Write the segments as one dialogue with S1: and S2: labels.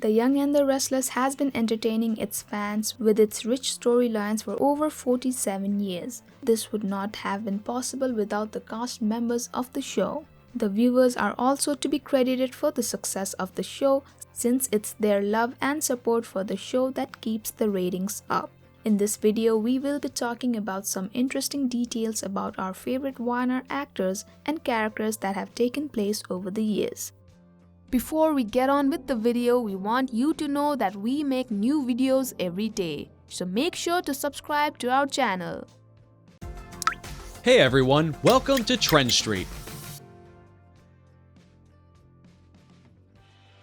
S1: The Young and the Restless has been entertaining its fans with its rich storylines for over 47 years. This would not have been possible without the cast members of the show. The viewers are also to be credited for the success of the show, since it's their love and support for the show that keeps the ratings up. In this video, we will be talking about some interesting details about our favorite YNR actors and characters that have taken place over the years. Before we get on with the video, we want you to know that we make new videos every day, so make sure to subscribe to our channel.
S2: Hey everyone, welcome to Trend Street.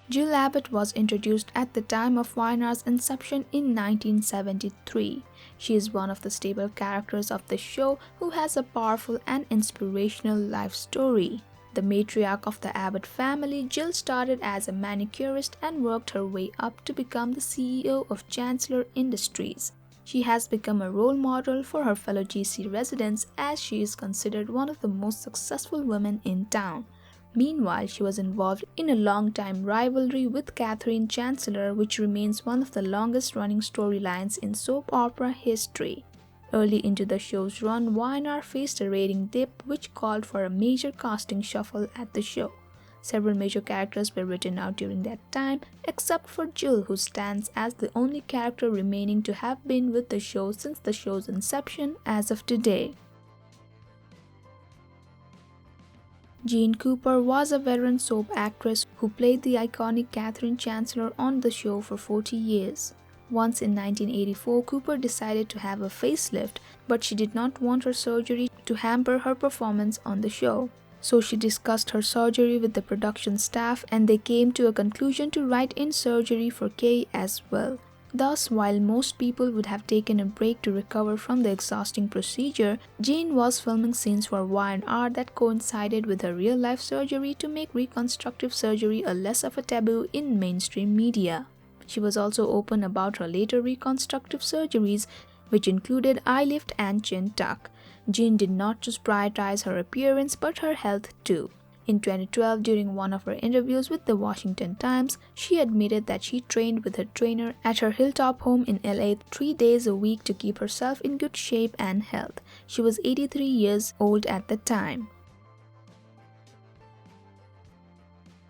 S1: Jill Abbott was introduced at the time of YNR's inception in 1973. She is one of the stable characters of the show who has a powerful and inspirational life story. The matriarch of the Abbott family, Jill started as a manicurist and worked her way up to become the CEO of Chancellor Industries. She has become a role model for her fellow GC residents as she is considered one of the most successful women in town. Meanwhile, she was involved in a long-time rivalry with Catherine Chancellor, which remains one of the longest-running storylines in soap opera history. Early into the show's run, YNR faced a rating dip which called for a major casting shuffle at the show. Several major characters were written out during that time, except for Jill, who stands as the only character remaining to have been with the show since the show's inception as of today. Jean Cooper was a veteran soap actress who played the iconic Catherine Chancellor on the show for 40 years. Once in 1984, Cooper decided to have a facelift, but she did not want her surgery to hamper her performance on the show. So she discussed her surgery with the production staff and they came to a conclusion to write in surgery for Kay as well. Thus, while most people would have taken a break to recover from the exhausting procedure, Jean was filming scenes for YNR that coincided with her real-life surgery to make reconstructive surgery a less of a taboo in mainstream media. She was also open about her later reconstructive surgeries, which included eye lift and chin tuck. Jean did not just prioritize her appearance but her health too. In 2012, during one of her interviews with the Washington Times, she admitted that she trained with her trainer at her hilltop home in LA 3 days a week to keep herself in good shape and health. She was 83 years old at the time.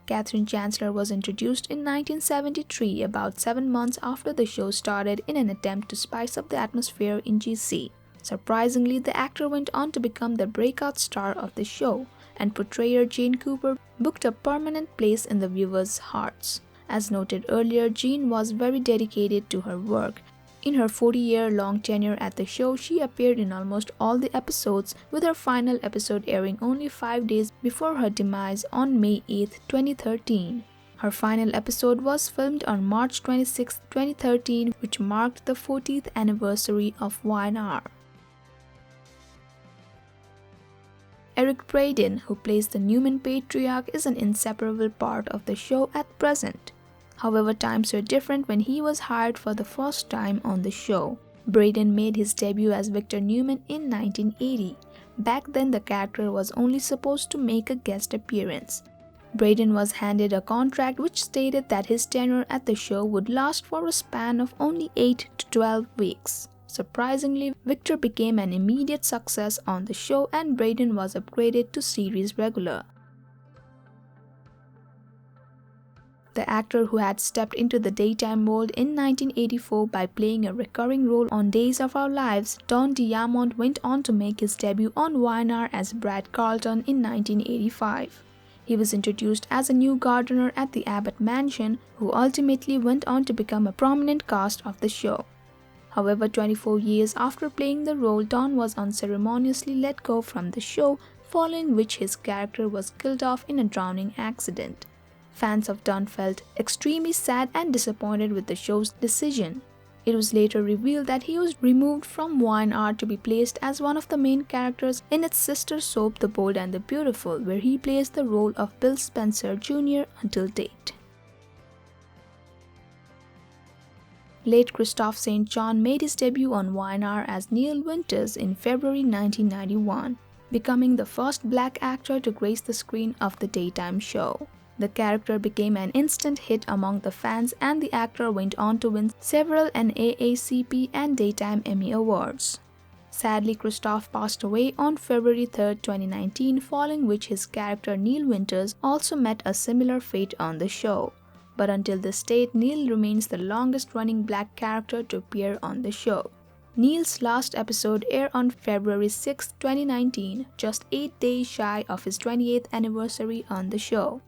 S1: Catherine Chancellor was introduced in 1973, about 7 months after the show started, in an attempt to spice up the atmosphere in GC. Surprisingly, the actor went on to become the breakout star of the show, and portrayer Jean Cooper booked a permanent place in the viewers' hearts. As noted earlier, Jean was very dedicated to her work. In her 40-year-long tenure at the show, she appeared in almost all the episodes, with her final episode airing only 5 days before her demise on May 8, 2013. Her final episode was filmed on March 26, 2013, which marked the 40th anniversary of YNR. Eric Braeden, who plays the Newman patriarch, is an inseparable part of the show at present. However, times were different when he was hired for the first time on the show. Braeden made his debut as Victor Newman in 1980. Back then, the character was only supposed to make a guest appearance. Braeden was handed a contract which stated that his tenure at the show would last for a span of only 8 to 12 weeks. Surprisingly, Victor became an immediate success on the show and Braeden was upgraded to series regular. The actor who had stepped into the daytime world in 1984 by playing a recurring role on Days of Our Lives, Don Diamon went on to make his debut on YNR as Brad Carlton in 1985. He was introduced as a new gardener at the Abbott mansion, who ultimately went on to become a prominent cast of the show. However, 24 years after playing the role, Don was unceremoniously let go from the show, following which his character was killed off in a drowning accident. Fans of Don felt extremely sad and disappointed with the show's decision. It was later revealed that he was removed from YNR to be placed as one of the main characters in its sister soap The Bold and the Beautiful, where he plays the role of Bill Spencer Jr. until date. Late Christophe St. John made his debut on YNR as Neil Winters in February 1991, becoming the first black actor to grace the screen of the daytime show. The character became an instant hit among the fans, and the actor went on to win several NAACP and Daytime Emmy Awards. Sadly, Christoph passed away on February 3, 2019, following which his character Neil Winters also met a similar fate on the show. But until this date, Neil remains the longest-running black character to appear on the show. Neil's last episode aired on February 6, 2019, just 8 days shy of his 28th anniversary on the show.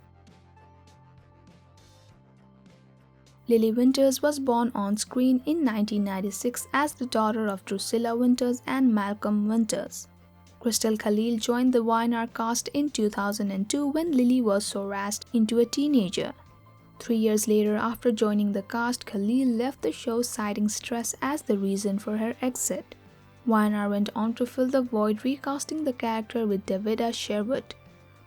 S1: Lily Winters was born on screen in 1996 as the daughter of Drusilla Winters and Malcolm Winters. Crystal Khalil joined the YNR cast in 2002 when Lily was harassed into a teenager. 3 years later, after joining the cast, Khalil left the show citing stress as the reason for her exit. YNR went on to fill the void, recasting the character with Davida Sherwood.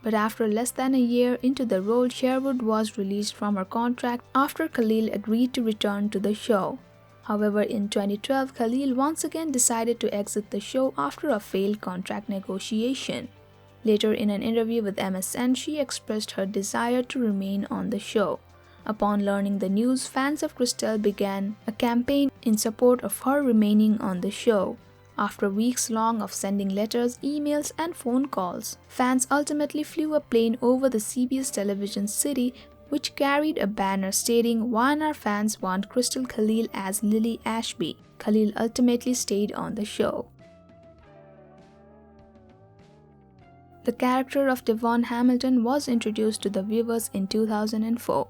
S1: But after less than a year into the role, Sherwood was released from her contract after Khalil agreed to return to the show. However, in 2012, Khalil once again decided to exit the show after a failed contract negotiation. Later, in an interview with MSN, she expressed her desire to remain on the show. Upon learning the news, fans of Crystal began a campaign in support of her remaining on the show. After weeks long of sending letters, emails, and phone calls, fans ultimately flew a plane over the CBS television city, which carried a banner stating "YNR fans want Crystal Khalil as Lily Ashby." Khalil ultimately stayed on the show. The character of Devon Hamilton was introduced to the viewers in 2004.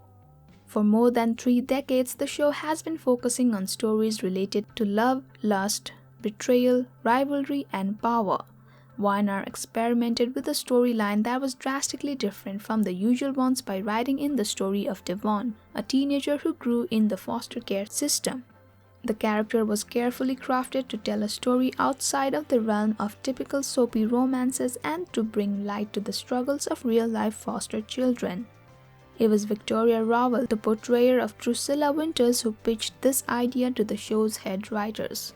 S1: For more than 3 decades, the show has been focusing on stories related to love, lust, betrayal, rivalry, and power. YNR experimented with a storyline that was drastically different from the usual ones by writing in the story of Devon, a teenager who grew in the foster care system. The character was carefully crafted to tell a story outside of the realm of typical soapy romances and to bring light to the struggles of real-life foster children. It was Victoria Rowell, the portrayer of Drusilla Winters, who pitched this idea to the show's head writers.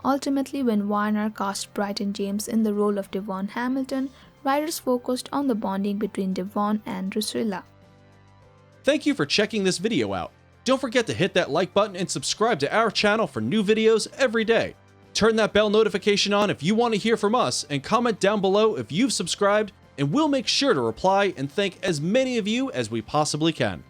S1: Ultimately, when YNR cast Bryton James in the role of Devon Hamilton, writers focused on the bonding between Devon and Drusilla.
S2: Thank you for checking this video out. Don't forget to hit that like button and subscribe to our channel for new videos every day. Turn that bell notification on if you want to hear from us, and comment down below if you've subscribed, and we'll make sure to reply and thank as many of you as we possibly can.